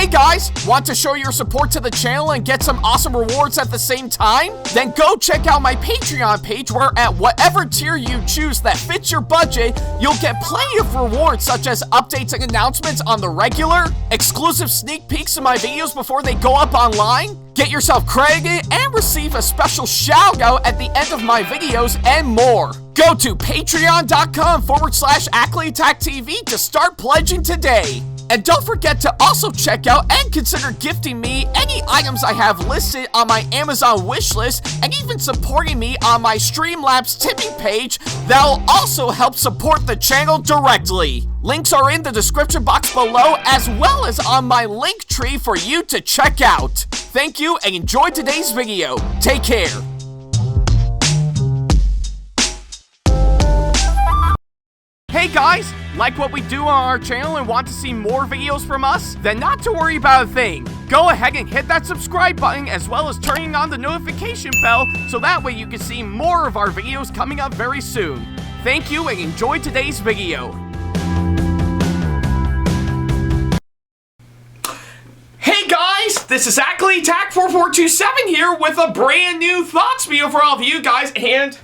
Hey guys, want to show your support to the channel and get some awesome rewards at the same time? Then go check out my Patreon page where at whatever tier you choose that fits your budget, you'll get plenty of rewards such as updates and announcements on the regular, exclusive sneak peeks of my videos before they go up online, get yourself credited, and receive a special shout out at the end of my videos and more. Go to patreon.com/Ackleyattack427TV to start pledging today. And don't forget to also check out and consider gifting me any items I have listed on my Amazon wishlist and even supporting me on my Streamlabs tipping page that'll also help support the channel directly. Links are in the description box below as well as on my link tree for you to check out. Thank you and enjoy today's video. Take care. Hey guys, like what we do on our channel and want to see more videos from us? Then not to worry about a thing. Go ahead and hit that subscribe button as well as turning on the notification bell so that way you can see more of our videos coming up very soon. Thank you and enjoy today's video. Hey guys, this is Ackleyattack4427 here with a brand new thoughts video for all of you guys, and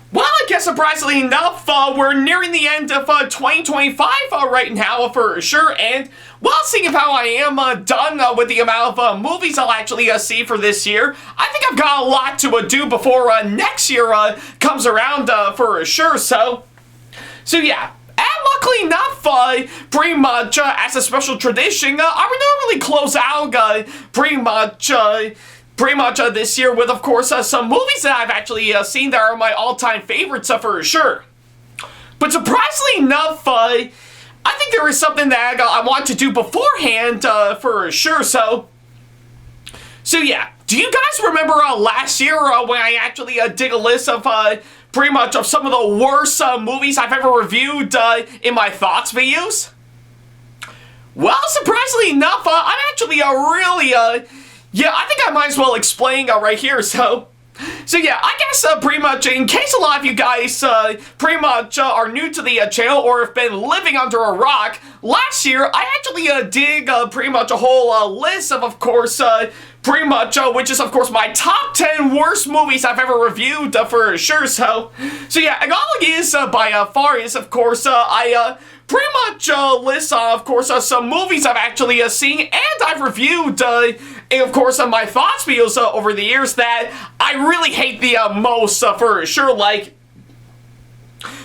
well, I guess surprisingly enough, we're nearing the end of 2025 right now for sure, and well, seeing how I am done with the amount of movies I'll actually see for this year, I think I've got a lot to do before next year comes around for sure, so yeah. And luckily enough, pretty much as a special tradition, I would normally close out pretty much this year with, of course, some movies that I've actually seen that are my all-time favorites for sure. But surprisingly enough, I think there is something that I want to do beforehand for sure, so yeah. Do you guys remember last year when I actually did a list of pretty much of some of the worst movies I've ever reviewed in my thoughts videos? Well, surprisingly enough, I'm actually really yeah, I think I might as well explain right here, so yeah, I guess pretty much in case a lot of you guys pretty much are new to the channel or have been living under a rock, last year I actually did pretty much a whole list of course, pretty much which is of course my top 10 worst movies I've ever reviewed for sure, so yeah, and all it is by far is of course I pretty much list of course some movies I've actually seen and I've reviewed and of course my thoughts videos over the years that I really hate the most for sure, like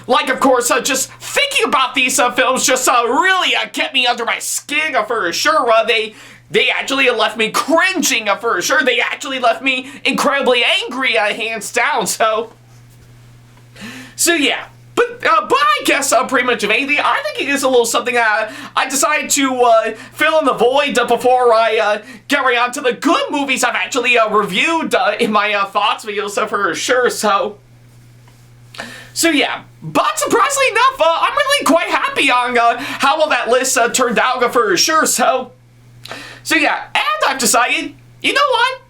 of course just thinking about these films just really get me under my skin for sure. They actually left me cringing for sure. They actually left me incredibly angry hands down, so yeah. But I guess pretty much of anything, I think it is a little something I decided to fill in the void before I get right on to the good movies I've actually reviewed in my thoughts videos for sure, so yeah. But surprisingly enough, I'm really quite happy on how well that list turned out for sure, so yeah. And I've decided, you know what?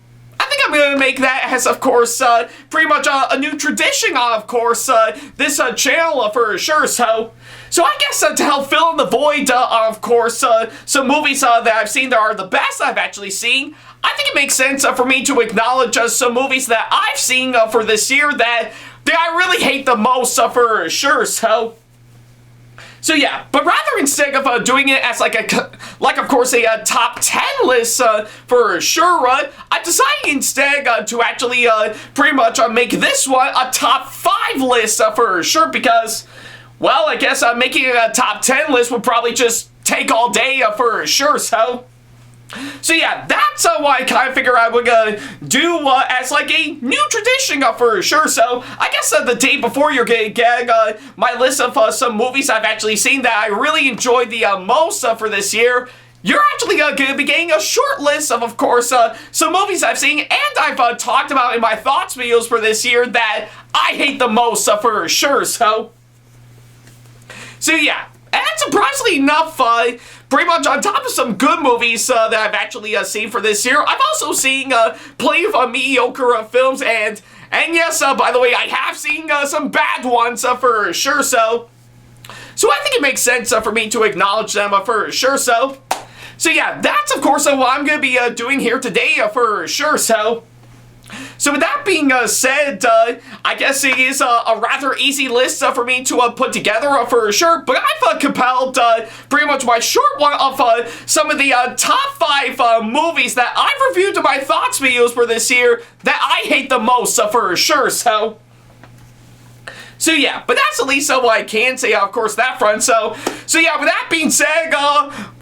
I think I'm going to make that as, of course, pretty much a new tradition on, of course, this channel for sure, so I guess to help fill in the void, of course, some movies that I've seen that are the best I've actually seen, I think it makes sense for me to acknowledge some movies that I've seen for this year that I really hate the most for sure, so yeah. But rather instead of doing it as like of course a top 10 list for sure, I decided instead to actually pretty much make this one a top 5 list for sure, because well, I guess making a top 10 list would probably just take all day for sure, so yeah, that's what I kind of figure I would do as like a new tradition for sure. So I guess the day before you're gonna get my list of some movies I've actually seen that I really enjoyed the most for this year, you're actually gonna be getting a short list of course, some movies I've seen and I've talked about in my thoughts videos for this year that I hate the most for sure. So yeah. And surprisingly enough, pretty much on top of some good movies that I've actually seen for this year, I've also seen plenty of mediocre films, and yes, by the way, I have seen some bad ones for sure, so I think it makes sense for me to acknowledge them for sure, so So yeah, that's of course what I'm going to be doing here today for sure. So with that being said, I guess it is a rather easy list for me to put together for sure, but I've compiled pretty much my short one of some of the top 5 movies that I've reviewed in my thoughts videos for this year that I hate the most for sure. So yeah, but that's at least what I can say, of course, that front. So yeah, with that being said,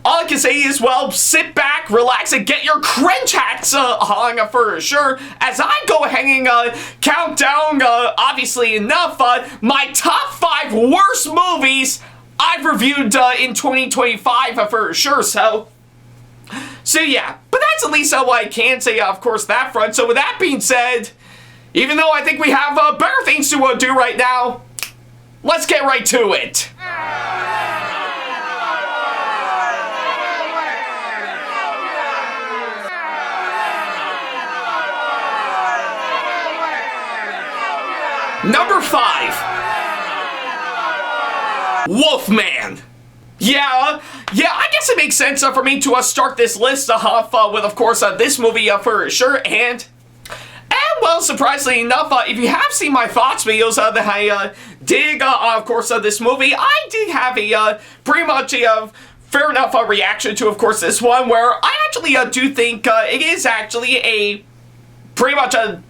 all I can say is, well, sit back, relax, and get your cringe hats on for sure, as I go ahead and count down, obviously enough, my top 5 worst movies I've reviewed in 2025 for sure. So yeah, but that's at least what I can say, of course, that front. So with that being said, even though I think we have better things to do right now, let's get right to it. Number 5. Wolfman. Yeah, I guess it makes sense for me to start this list off with, of course, this movie for sure, and well, surprisingly enough, if you have seen my thoughts videos that I did, of course, this movie, I did have a pretty much a fair enough reaction to, of course, this one, where I actually do think it is actually a pretty much an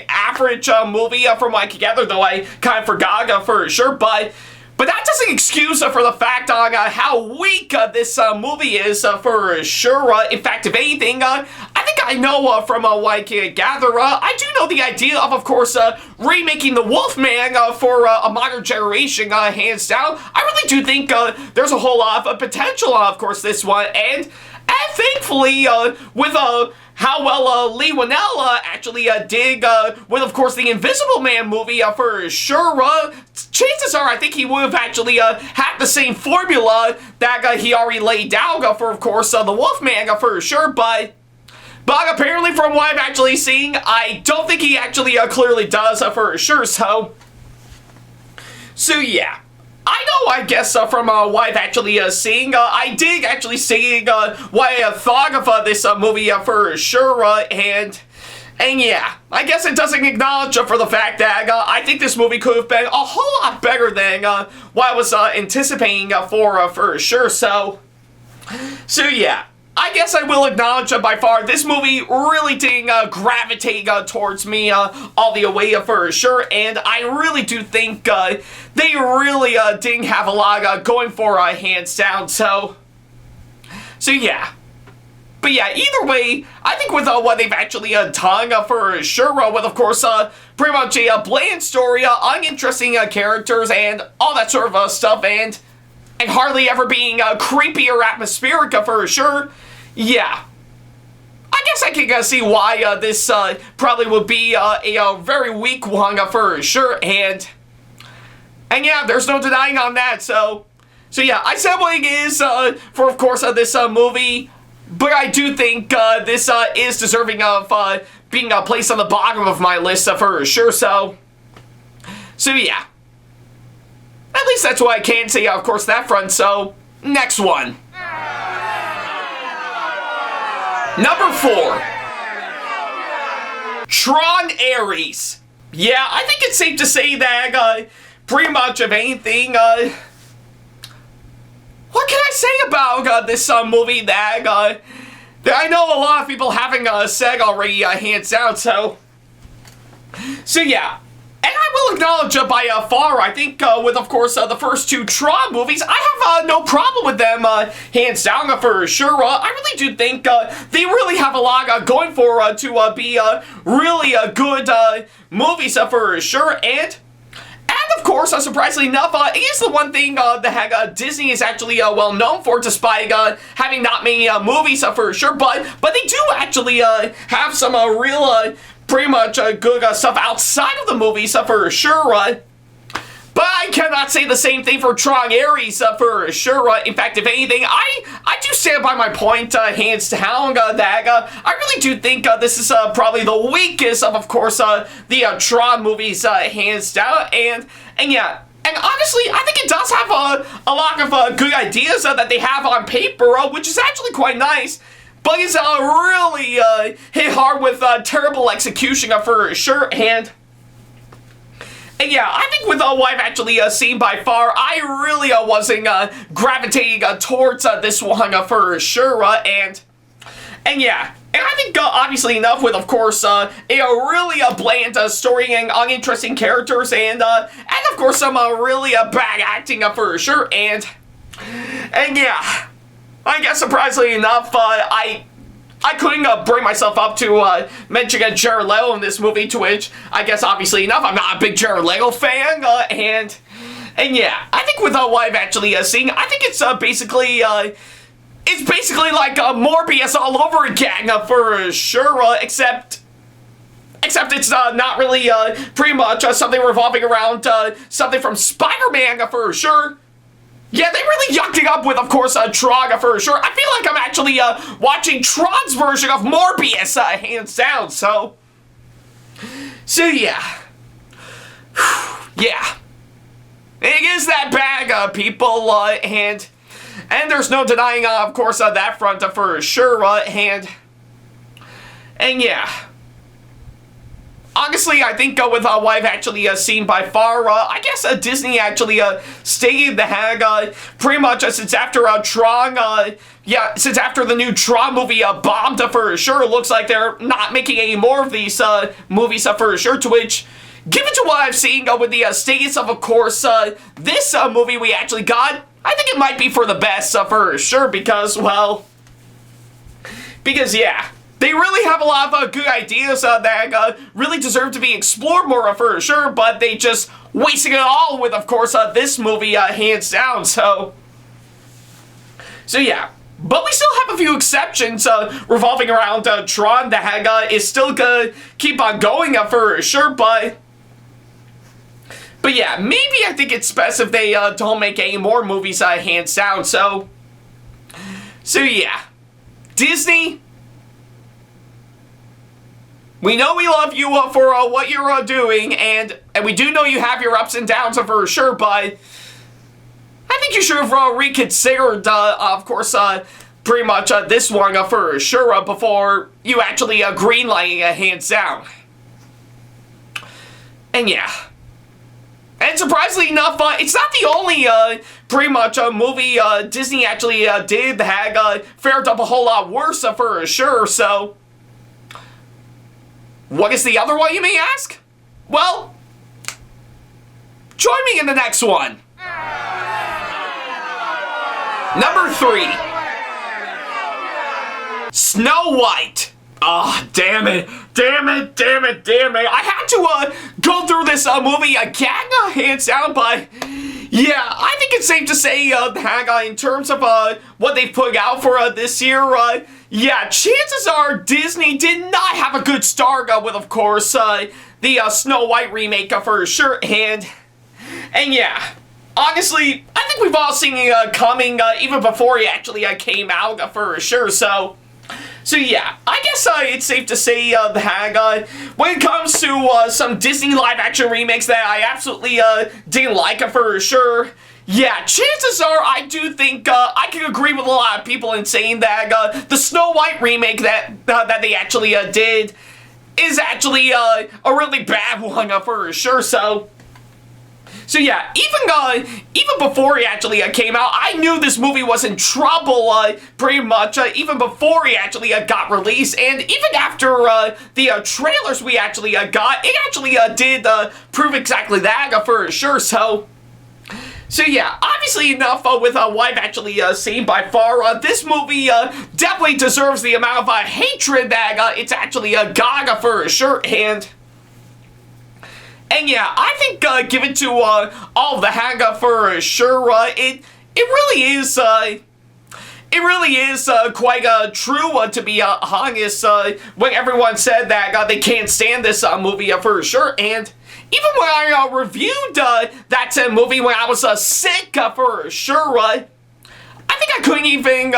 average movie from what I could gather, though I kind of forgot for sure, but that doesn't excuse for the fact on how weak this movie is for sure. In fact, if anything, I think I know from what I can gather, I do know the idea of course, remaking the Wolfman for a modern generation, hands down. I really do think there's a whole lot of potential, of course, this one, and thankfully, with how well Lee Winnell actually did with, of course, the Invisible Man movie for sure, chances are I think he would have actually had the same formula that he already laid down for, of course, the Wolfman for sure, but apparently from what I've actually seen, I don't think he actually clearly does for sure, so yeah. I know, I guess, from what I've actually seen, I did actually see what I thought of this movie for sure, and yeah, I guess it doesn't acknowledge for the fact that I think this movie could have been a whole lot better than what I was anticipating for sure, so yeah. I guess I will acknowledge by far this movie really didn't gravitate towards me all the way for sure, and I really do think they really didn't have a lot going for hands down, so yeah. But yeah, either way, I think with what they've actually done for sure, with of course pretty much a bland story, uninteresting characters, and all that sort of stuff, and hardly ever being creepy or atmospheric for sure, yeah. I guess I can see why this probably would be a very weak one for sure, and yeah, there's no denying on that, so yeah, I said what it is for, of course, this movie, but I do think this is deserving of being placed on the bottom of my list for sure, so yeah. At least that's what I can say, of course, that front, so next one. Number 4. Tron Ares. Yeah, I think it's safe to say that pretty much of anything, what can I say about this movie that I know a lot of people haven't said already, hands down, so yeah. And I will acknowledge by far, I think with, of course, the first 2 Tron movies, I have no problem with them, hands down for sure. I really do think they really have a lot going for to be really good movies for sure. And of course, surprisingly enough, it is the one thing that Disney is actually well known for, despite having not many movies for sure. But they do actually have some real pretty much good stuff outside of the movies for sure. But I cannot say the same thing for Tron Ares for sure. In fact, if anything, I do stand by my point, hands down, that I really do think this is probably the weakest of course, the Tron movies, hands down. And yeah, And honestly, I think it does have a lot of good ideas that they have on paper, which is actually quite nice. But it's really hit hard with terrible execution for sure. And yeah, I think with what I've actually seen by far, I really wasn't gravitating towards this one for sure. And yeah. And I think, obviously enough, with, of course, a really bland story and uninteresting characters, and of course, some really bad acting for sure, and yeah, I guess, surprisingly enough, I couldn't bring myself up to mention Jared Leto in this movie, to which, I guess, obviously enough, I'm not a big Jared Leto fan, and yeah, I think with what I've actually seen, I think it's basically... It's basically like Morbius all over again, for sure, except it's not really pretty much something revolving around something from Spider-Man, for sure. Yeah, they really yucked it up with, of course, Tron, for sure. I feel like I'm actually watching Tron's version of Morbius, hands down, so yeah. Yeah. It is that bad, people, and there's no denying, of course, that front for sure, and yeah. Honestly, I think with what I've actually seen by far, I guess Disney actually stated that pretty much since after Tron, yeah, since after the new Tron movie bombed for sure, it looks like they're not making any more of these movies for sure, to which, given to what I've seen with the status of course, this movie we actually got, I think it might be for the best, for sure, because, well, yeah, they really have a lot of good ideas that really deserve to be explored more, for sure, but they just wasting it all with, of course, this movie, hands down, so yeah. But we still have a few exceptions revolving around Tron that is still gonna keep on going, for sure, But yeah, maybe I think it's best if they don't make any more movies hands down, so yeah. Disney, we know we love you for what you're doing, and we do know you have your ups and downs for sure, but I think you should have reconsidered, of course, pretty much this one for sure before you actually greenlighting hands down. And yeah. And surprisingly enough, it's not the only, pretty much, movie Disney actually did that fared up a whole lot worse, for sure, so... What is the other one, you may ask? Well, join me in the next one. Number 3. Snow White. Oh, damn it. I had to go through this movie again, hands down, but yeah, I think it's safe to say that in terms of what they put out for this year, yeah, chances are Disney did not have a good start with, of course, the Snow White remake for sure, and yeah. Honestly, I think we've all seen it coming even before it actually came out for sure, so yeah, I guess it's safe to say that when it comes to some Disney live-action remakes that I absolutely didn't like for sure, yeah, chances are I do think I can agree with a lot of people in saying that the Snow White remake that they actually did is actually a really bad one for sure, so yeah, even before he actually came out, I knew this movie was in trouble pretty much even before he actually got released, and even after the trailers we actually got, it actually did prove exactly that for sure, so yeah, obviously enough with what I've actually seen by far, this movie definitely deserves the amount of hatred that it's actually got for sure, and yeah, I think given to all of the hang-up for sure, it really is quite true to be honest. When everyone said that they can't stand this movie for sure, and even when I reviewed that movie when I was sick for sure, I think I couldn't even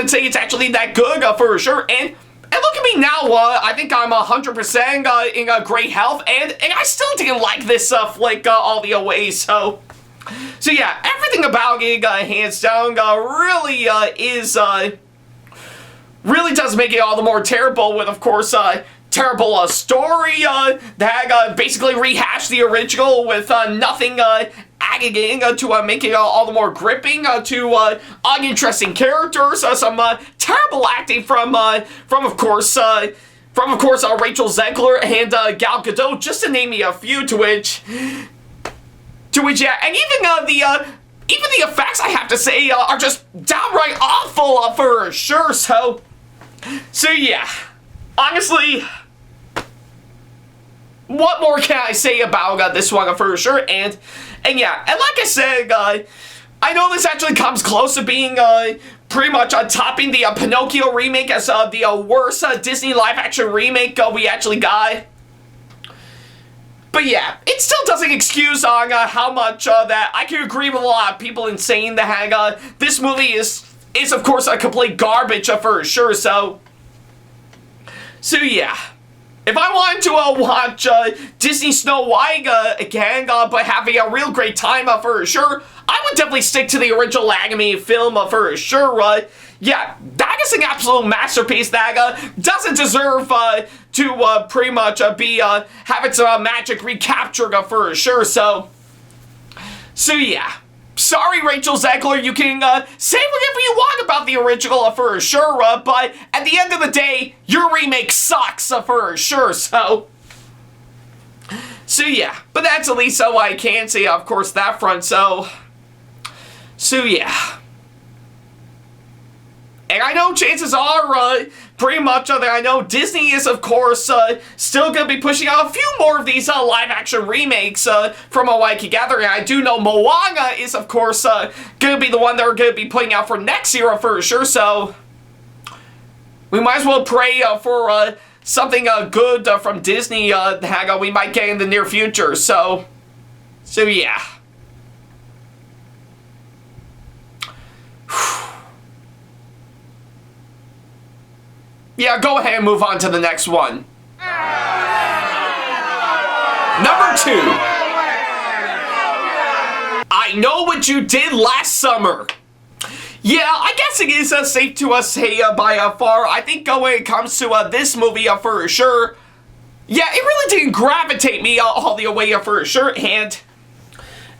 say it's actually that good for sure, and looking me now, I think I'm 100% in great health, and I still didn't like this flick all the way, so yeah, everything about it, hands down, really really does make it all the more terrible with, of course, terrible story that basically rehashed the original with nothing adding to make it all the more gripping to uninteresting characters, some terrible acting from of course Rachel Zegler and Gal Gadot, just to name me a few, to which yeah, and even the effects, I have to say, are just downright awful for sure. So yeah, honestly, what more can I say about this one for sure? And yeah, and like I said, I know this actually comes close to being pretty much topping the Pinocchio remake as the worst Disney live-action remake we actually got. But yeah, it still doesn't excuse on how much that I can agree with a lot of people in saying that this movie is of course a complete garbage for sure. So yeah. If I wanted to watch Disney Snow White again, but having a real great time for sure, I would definitely stick to the original anime film for sure. Yeah, that is an absolute masterpiece that doesn't deserve to pretty much be have its magic recaptured for sure. So yeah. Sorry, Rachel Zegler, you can say whatever you want about the original for sure, but at the end of the day, your remake sucks for sure, so yeah. But that's at least so I can say, of course, that front, so yeah. And I know chances are, pretty much, that I know Disney is, of course, still going to be pushing out a few more of these live-action remakes from what I can gather. And I do know Moana is, of course, going to be the one they're going to be putting out for next year for sure. So we might as well pray for something good from Disney that we might get in the near future. So yeah. Yeah, go ahead and move on to the next one. Number 2. I Know What You Did Last Summer. Yeah, I guess it is safe to say by far, I think when it comes to this movie for sure, yeah, it really didn't gravitate me all the way for sure, and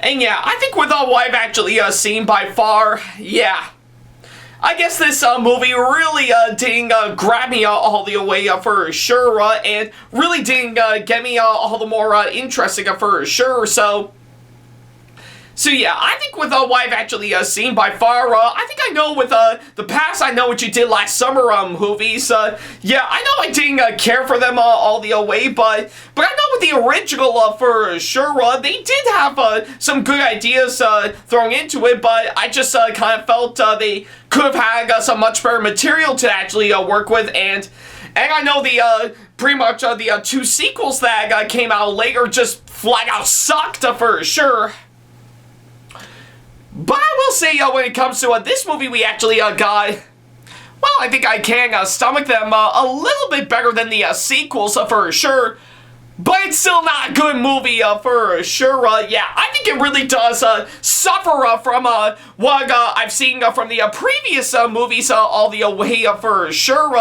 yeah, I think with what I've actually seen by far, yeah, I guess this movie really didn't grab me all the way for sure, and really didn't get me all the more interesting for sure, so yeah, I think with what I've actually seen by far, I think I know with the past I Know What You Did Last Summer movies, yeah, I know I didn't care for them all the way, but I know with the original for sure, they did have some good ideas thrown into it, but I just kind of felt they could have had some much better material to actually work with, and I know the pretty much the 2 sequels that came out later just flat out sucked for sure. But I will say, when it comes to this movie we actually got, well, I think I can stomach them a little bit better than the sequels for sure. But it's still not a good movie for sure. Yeah, I think it really does suffer from what I've seen from the previous movies all the way for sure.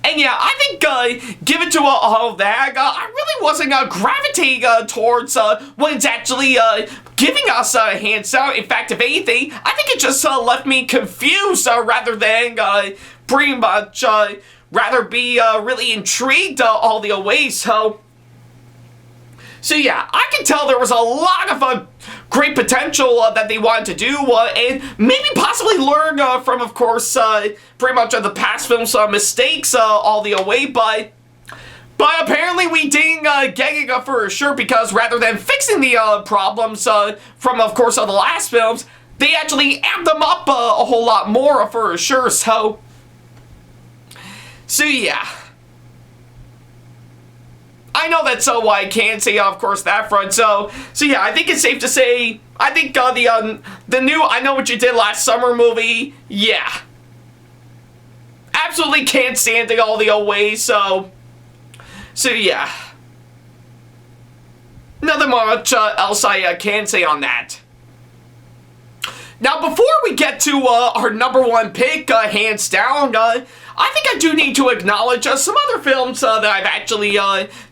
And yeah, I think, given to all of that, I really wasn't gravitating towards what it's actually giving us hands down. In fact, if anything, I think it just left me confused rather than pretty much rather be really intrigued all the way. So yeah, I can tell there was a lot of great potential that they wanted to do, and maybe possibly learn from, of course, pretty much the past films' mistakes all the way, but apparently we didn't get it for sure, because rather than fixing the problems from, of course, the last films, they actually amped them up a whole lot more for sure, so yeah. I know that's why I can't say, of course, that front. So yeah, I think it's safe to say, I think the new I Know What You Did Last Summer movie, yeah, absolutely can't stand it all the way, so yeah. Nothing much else I can say on that. Now, before we get to our number one pick, hands down, I think I do need to acknowledge some other films that I've actually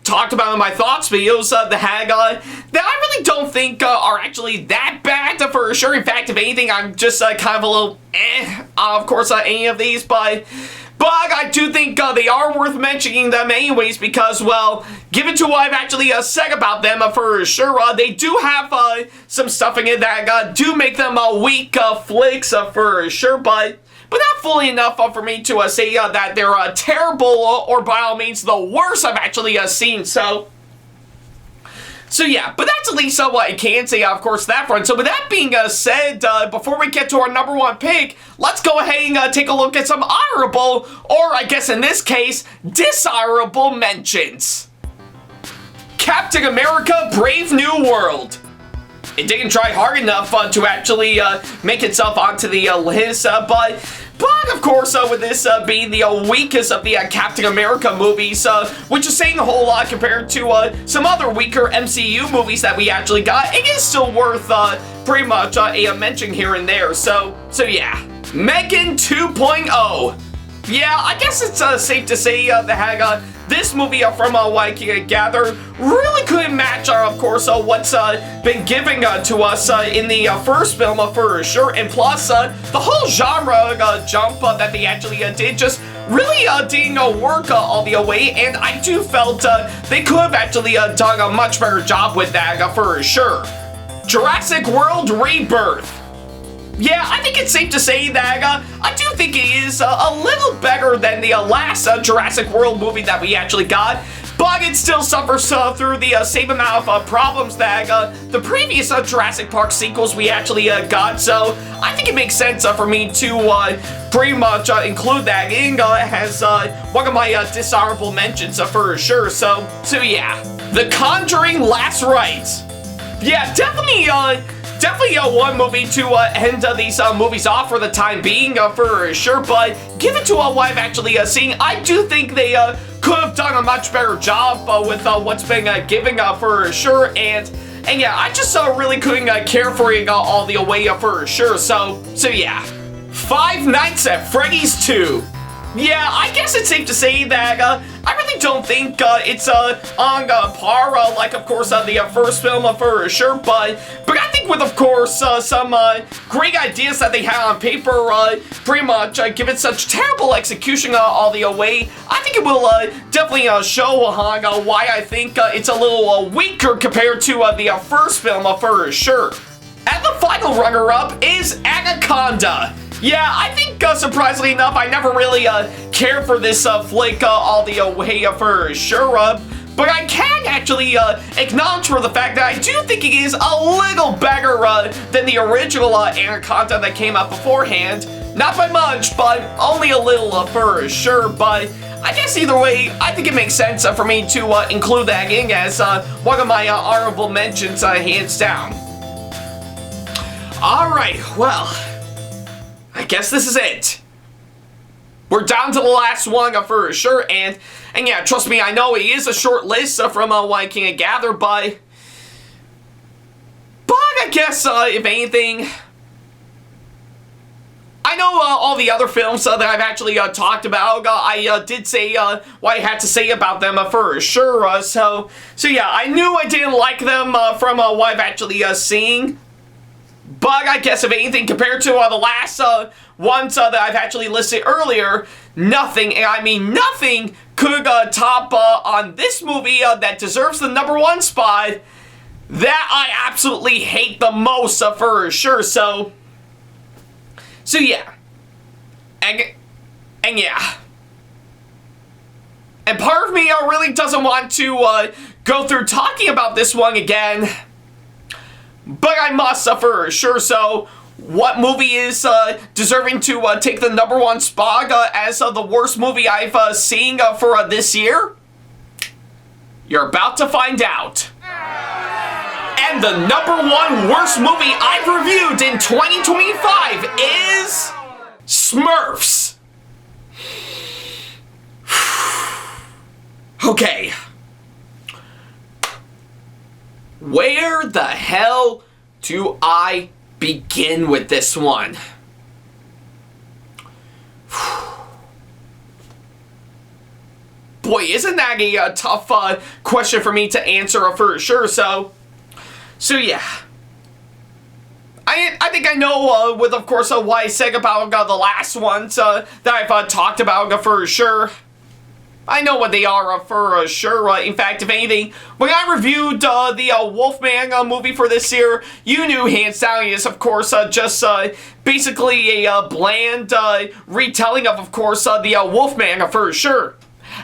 talked about in my thoughts videos that I really don't think are actually that bad for sure. In fact, if anything, I'm just kind of a little of course, any of these, but I do think they are worth mentioning them anyways because, well, given to what I've actually said about them for sure, they do have some stuff in it that do make them weak flicks for sure, but not fully enough for me to say that they're terrible or by all means the worst I've actually seen, So yeah, but that's at least what I can say, of course, that front. So with that being said, before we get to our number one pick, let's go ahead and take a look at some honorable, or I guess in this case, dishonorable mentions. Captain America Brave New World. It didn't try hard enough to actually make itself onto the list, but of course, with this being the weakest of the Captain America movies, which is saying a whole lot compared to some other weaker MCU movies that we actually got, it is still worth pretty much a mention here and there. So yeah. Megan 2.0. Yeah, I guess it's safe to say that this movie from what I can gather really couldn't match, of course, what's been given to us in the first film for sure. And plus, the whole genre jump that they actually did just really didn't work all the way. And I do felt they could have actually done a much better job with that for sure. Jurassic World Rebirth. Yeah, I think it's safe to say that I do think it is a little better than the last Jurassic World movie that we actually got, but it still suffers through the same amount of problems that the previous Jurassic Park sequels we actually got, so I think it makes sense for me to pretty much include that in as one of my dishonorable mentions for sure, so yeah. The Conjuring Last Rites. Yeah, definitely one movie to end these movies off for the time being, for sure, but given to what I've actually seen, I do think they could have done a much better job with what's been given for sure, and yeah, I just really couldn't care for it all the way for sure, so yeah. Five Nights at Freddy's 2. Yeah, I guess it's safe to say that I really don't think it's on par, like, of course, the first film for sure, but I think with, of course, some great ideas that they had on paper, pretty much given such terrible execution all the way, I think it will definitely show on why I think it's a little weaker compared to the first film for sure. And the final runner-up is Anaconda. Yeah, I think, surprisingly enough, I never really cared for this flick all the way for sure, but I can actually acknowledge for the fact that I do think it is a little better than the original Anaconda that came out beforehand. Not by much, but only a little for sure, but I guess either way, I think it makes sense for me to include that in as one of my honorable mentions, hands down. Alright, well, I guess this is it. We're down to the last one for sure, and yeah, trust me, I know it is a short list from what I can gather, but I guess, if anything, I know all the other films that I've actually talked about, I did say what I had to say about them for sure, so yeah, I knew I didn't like them from what I've actually seen. But I guess if anything, compared to the last ones that I've actually listed earlier, nothing, and I mean nothing, could top on this movie that deserves the number one spot that I absolutely hate the most for sure. So yeah, and yeah, and part of me really doesn't want to go through talking about this one again. But I must for sure, so what movie is deserving to take the number one spot as the worst movie I've seen for this year? You're about to find out. And the number one worst movie I've reviewed in 2025 is Smurfs. Okay. Where the hell do I begin with this one? Boy, isn't that a tough question for me to answer for sure, so yeah. I think I know with, of course, why I said about the last ones that I've talked about for sure. I know what they are for sure. In fact, if anything, when I reviewed the Wolfman movie for this year, you knew hands down it is, of course, just basically a bland retelling of course, the Wolfman for sure.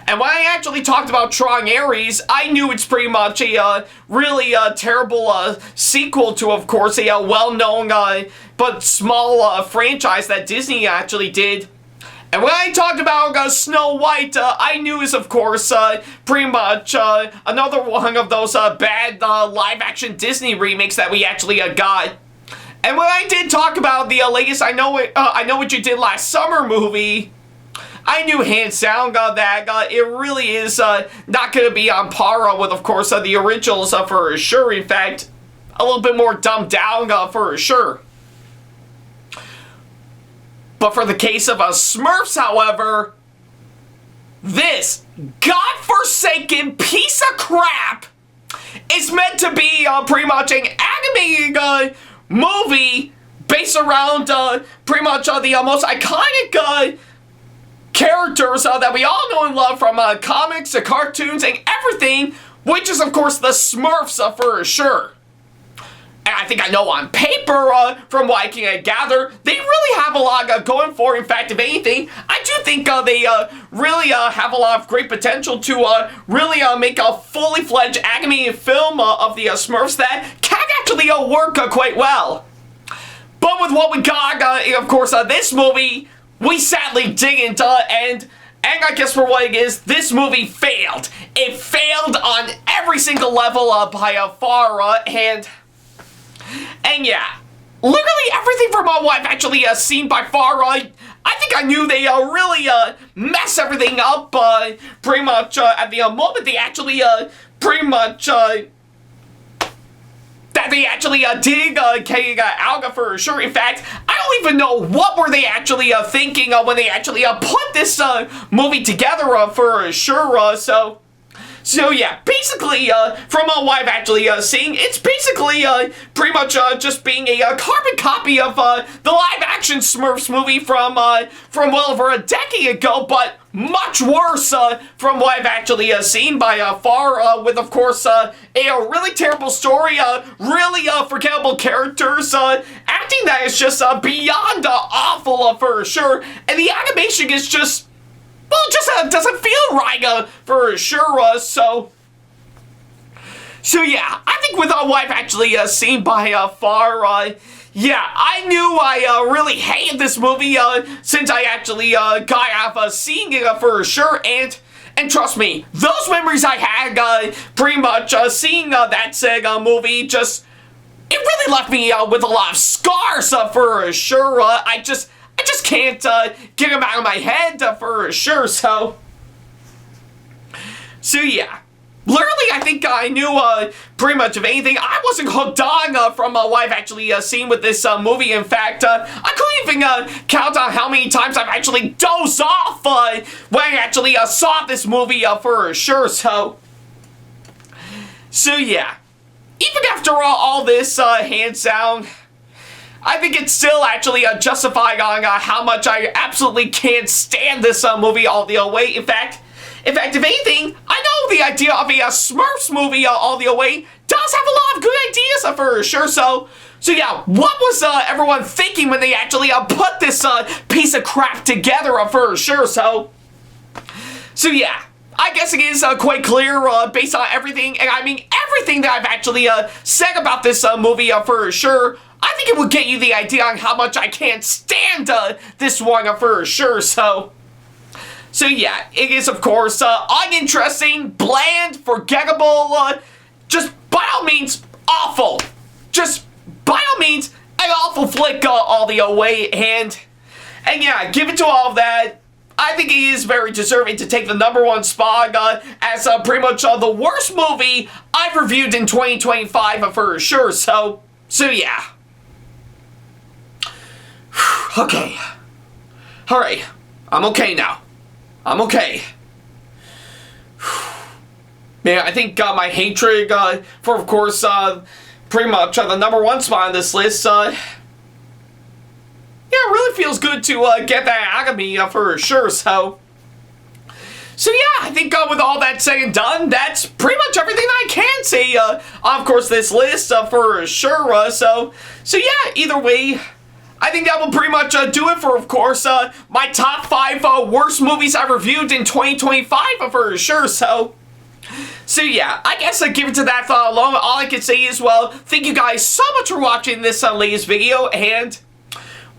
And when I actually talked about Tron Ares, I knew it's pretty much a really terrible sequel to, of course, a well-known but small franchise that Disney actually did. And when I talked about Snow White, I knew is, of course, pretty much another one of those bad live-action Disney remakes that we actually got. And when I did talk about the latest I Know What You Did Last Summer movie, I knew hands down that it really is not going to be on par with, of course, the originals for sure. In fact, a little bit more dumbed down for sure. But for the case of Smurfs, however, this godforsaken piece of crap is meant to be pretty much an animated movie based around pretty much the most iconic characters that we all know and love, from comics to cartoons and everything, which is, of course, the Smurfs for sure. And I think I know on paper, from what I can gather, they really have a lot going for. In fact, if anything, I do think they really have a lot of great potential to really make a fully fledged animated film of the Smurfs that can actually work quite well. But with what we got, of course, this movie, we sadly didn't, and I guess for what it is, this movie failed. It failed on every single level by far, and yeah, literally everything from what I've actually seen by far, I think I knew they really mess everything up pretty much at the moment they actually pretty much that they actually did getting Alga for sure. In fact, I don't even know what were they actually thinking when they actually put this movie together for sure. So yeah, basically, from what I've actually seen, it's basically pretty much just being a carbon copy of the live-action Smurfs movie from well over a decade ago, but much worse from what I've actually seen by far, with, of course, a really terrible story, really forgettable characters, acting that is just beyond awful for sure, and the animation is just, well, it just doesn't feel right for sure, so yeah, I think with what I've actually seen by far, yeah, I knew I really hated this movie since I actually got out of seeing it for sure, and trust me, those memories I had pretty much seeing that said movie just, it really left me with a lot of scars for sure. I just can't get them out of my head for sure, so yeah. Literally, I think I knew pretty much of anything. I wasn't hooked on from what I've actually seen with this movie. In fact, I couldn't even count on how many times I've actually dozed off when I actually saw this movie for sure, so yeah. Even after all this, hands down, I think it's still actually justified on how much I absolutely can't stand this movie all the way. In fact, if anything, I know the idea of a Smurfs movie all the way does have a lot of good ideas for sure. So yeah, what was everyone thinking when they actually put this piece of crap together for sure? So yeah, I guess it is quite clear based on everything, and I mean everything that I've actually said about this movie for sure. I think it would get you the idea on how much I can't stand this one for sure. So yeah, it is, of course, uninteresting, bland, forgettable, just by all means awful. Just by all means an awful flick all the way, and yeah, given to all of that, I think he is very deserving to take the #1 spot as pretty much the worst movie I've reviewed in 2025 for sure. So yeah. Okay. Alright. I'm okay now. I'm okay. Man, I think my hatred for, of course, pretty much the #1 spot on this list, yeah, it really feels good to get that out of me for sure. So yeah, I think with all that said and done, that's pretty much everything I can say on, of course, this list for sure. So yeah, either way, I think that will pretty much do it for, of course, my top 5 worst movies I've reviewed in 2025 for sure. So yeah, I guess I give it to that thought alone. All I can say is, well, thank you guys so much for watching this latest video, and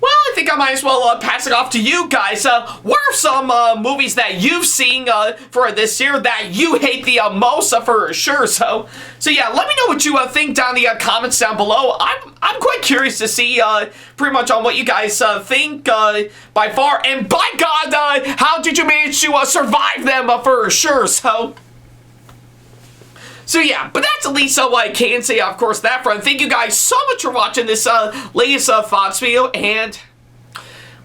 well, I think I might as well pass it off to you guys. What are some movies that you've seen for this year that you hate the most for sure? So yeah, let me know what you think down in the comments down below. I'm quite curious to see pretty much on what you guys think by far. And by God, how did you manage to survive them for sure? So yeah, but that's at least what I can say, of course, that front. Thank you guys so much for watching this latest thoughts video, and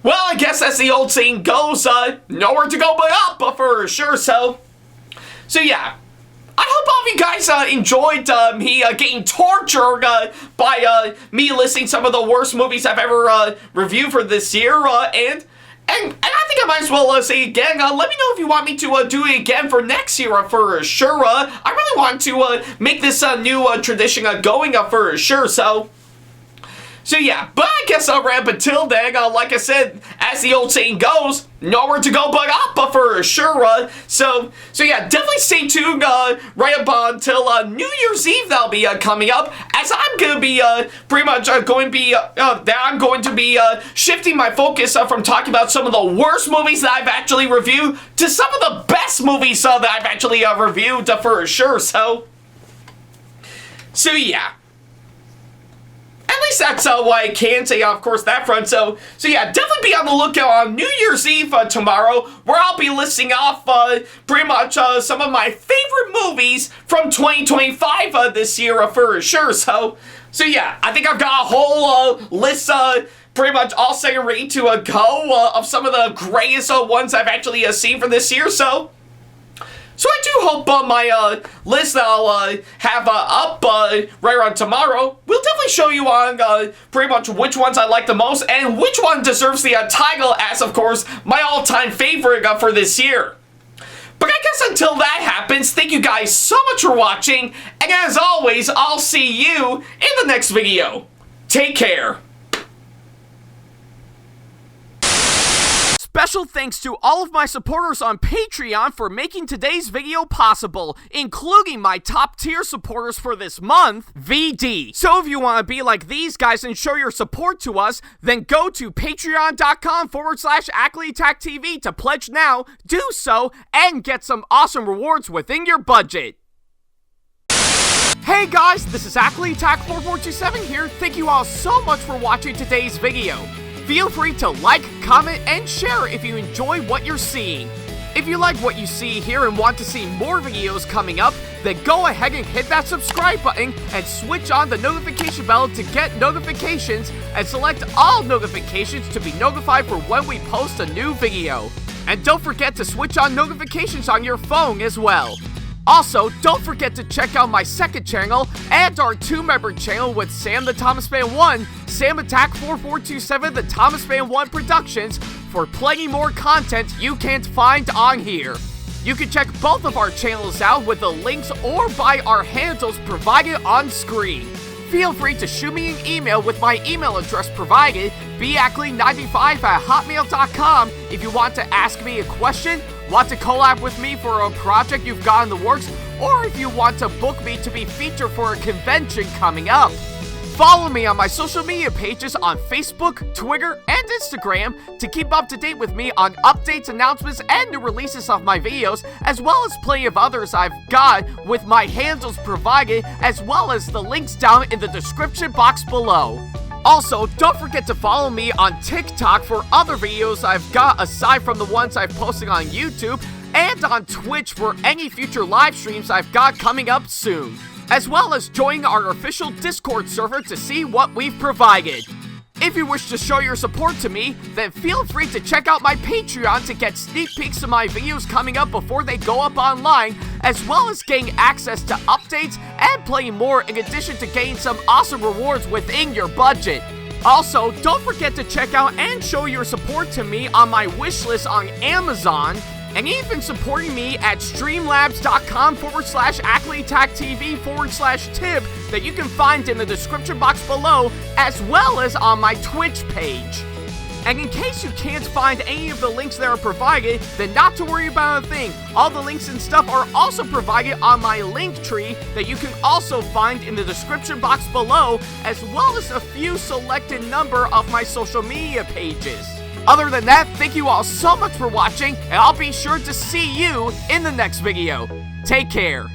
well, I guess as the old saying goes, nowhere to go but up for sure. So yeah, I hope all of you guys enjoyed me getting tortured by me listing some of the worst movies I've ever reviewed for this year, and I think I might as well say again, let me know if you want me to do it again for next year for sure. I really want to make this new tradition going for sure. So yeah, but I guess I'll wrap until then. Like I said, as the old saying goes, nowhere to go but up for sure. So yeah, definitely stay tuned right up until New Year's Eve. That'll be coming up, as I'm gonna be pretty much going to be shifting my focus from talking about some of the worst movies that I've actually reviewed to some of the best movies that I've actually reviewed for sure. So yeah. At least that's what I can say, of course, that front. So yeah, definitely be on the lookout on New Year's Eve tomorrow, where I'll be listing off pretty much some of my favorite movies from 2025 this year for sure. So yeah, I think I've got a whole list pretty much all set and ready to go of some of the greatest ones I've actually seen for this year. So I do hope my list that I'll have up right around tomorrow will definitely show you on pretty much which ones I like the most and which one deserves the title as, of course, my all-time favorite for this year. But I guess until that happens, thank you guys so much for watching, and as always, I'll see you in the next video. Take care. Special thanks to all of my supporters on Patreon for making today's video possible, including my top tier supporters for this month, VD. So if you want to be like these guys and show your support to us, then go to patreon.com/AckleyattackTV to pledge now, do so, and get some awesome rewards within your budget. Hey guys, this is Ackleyattack4427 here. Thank you all so much for watching today's video. Feel free to like, comment, and share if you enjoy what you're seeing. If you like what you see here and want to see more videos coming up, then go ahead and hit that subscribe button and switch on the notification bell to get notifications, and select all notifications to be notified for when we post a new video. And don't forget to switch on notifications on your phone as well. Also, don't forget to check out my second channel and our 2-member channel with Sam the Thomas Fan 1, SamAttack4427's Productions, for plenty more content you can't find on here. You can check both of our channels out with the links or by our handles provided on screen. Feel free to shoot me an email with my email address provided, backley95@hotmail.com, if you want to ask me a question, want to collab with me for a project you've got in the works, or if you want to book me to be featured for a convention coming up. Follow me on my social media pages on Facebook, Twitter, and Instagram to keep up to date with me on updates, announcements, and new releases of my videos, as well as plenty of others I've got with my handles provided, as well as the links down in the description box below. Also, don't forget to follow me on TikTok for other videos I've got aside from the ones I'm posting on YouTube, and on Twitch for any future live streams I've got coming up soon, as well as joining our official Discord server to see what we've provided. If you wish to show your support to me, then feel free to check out my Patreon to get sneak peeks of my videos coming up before they go up online, as well as getting access to updates and playing more in addition to getting some awesome rewards within your budget. Also, don't forget to check out and show your support to me on my wishlist on Amazon, and even supporting me at streamlabs.com/AckleyattackTV/tip that you can find in the description box below, as well as on my Twitch page. And in case you can't find any of the links that are provided, then not to worry about a thing. All the links and stuff are also provided on my link tree that you can also find in the description box below, as well as a few selected number of my social media pages. Other than that, thank you all so much for watching, and I'll be sure to see you in the next video. Take care.